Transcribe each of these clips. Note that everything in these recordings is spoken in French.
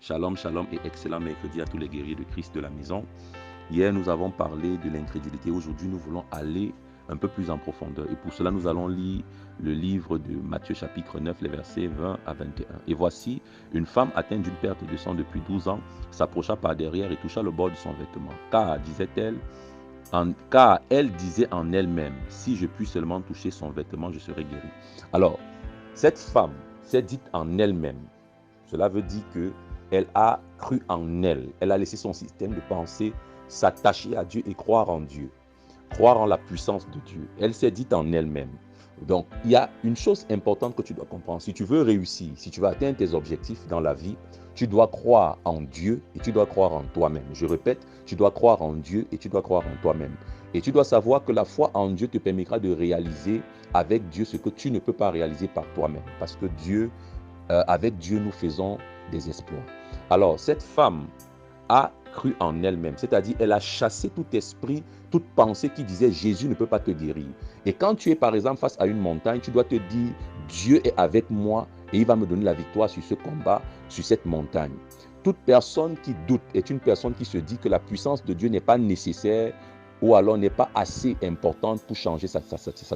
Shalom, shalom et excellent mercredi à tous les guerriers de Christ de la maison. Hier, nous avons parlé de l'incrédulité. Aujourd'hui, nous voulons aller un peu plus en profondeur. Et pour cela, nous allons lire le livre de Matthieu chapitre 9, les versets 20 à 21. Et voici, une femme atteinte d'une perte de sang depuis 12 ans s'approcha par derrière et toucha le bord de son vêtement. Car elle disait en elle-même, si je puis seulement toucher son vêtement, je serai guérie. Alors, cette femme s'est dite en elle-même. Cela veut dire qu'elle a cru en elle. Elle a laissé son système de pensée s'attacher à Dieu et croire en Dieu. Croire en la puissance de Dieu. Elle s'est dite en elle-même. Donc, il y a une chose importante que tu dois comprendre. Si tu veux réussir, si tu veux atteindre tes objectifs dans la vie, tu dois croire en Dieu et tu dois croire en toi-même. Je répète, tu dois croire en Dieu et tu dois croire en toi-même. Et tu dois savoir que la foi en Dieu te permettra de réaliser avec Dieu ce que tu ne peux pas réaliser par toi-même. Parce que avec Dieu, nous faisons des exploits. Alors, cette femme a cru en elle-même, c'est-à-dire elle a chassé tout esprit, toute pensée qui disait Jésus ne peut pas te guérir. Et quand tu es par exemple face à une montagne, tu dois te dire Dieu est avec moi et il va me donner la victoire sur ce combat, sur cette montagne. Toute personne qui doute est une personne qui se dit que la puissance de Dieu n'est pas nécessaire ou alors n'est pas assez importante pour changer sa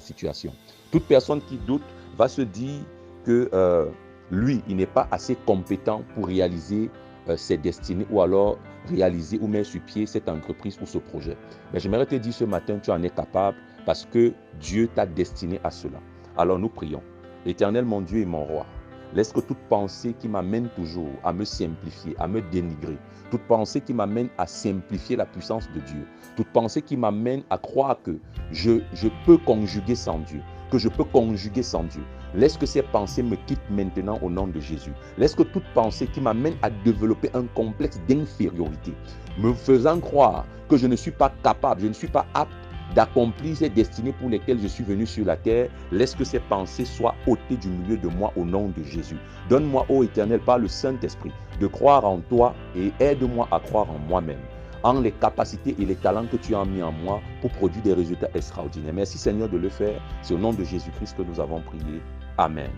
situation. Toute personne qui doute va se dire que lui, il n'est pas assez compétent pour réaliser ses destinées ou alors réaliser ou mettre sur pied cette entreprise ou ce projet. Mais j'aimerais te dire ce matin, tu en es capable parce que Dieu t'a destiné à cela. Alors nous prions. Éternel mon Dieu et mon roi, laisse que toute pensée qui m'amène toujours à me simplifier, à me dénigrer, toute pensée qui m'amène à simplifier la puissance de Dieu, toute pensée qui m'amène à croire que je peux conjuguer sans Dieu, que je peux conjuguer sans Dieu. Laisse que ces pensées me quittent maintenant au nom de Jésus. Laisse que toute pensée qui m'amène à développer un complexe d'infériorité, me faisant croire que je ne suis pas capable, je ne suis pas apte d'accomplir ces destinées pour lesquelles je suis venu sur la terre, laisse que ces pensées soient ôtées du milieu de moi au nom de Jésus. Donne-moi, ô Éternel, par le Saint-Esprit, de croire en toi et aide-moi à croire en moi-même, en les capacités et les talents que tu as mis en moi pour produire des résultats extraordinaires. Merci Seigneur de le faire. C'est au nom de Jésus-Christ que nous avons prié. Amen.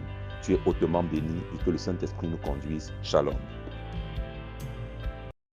Tu es hautement béni et que le Saint-Esprit nous conduise. Shalom.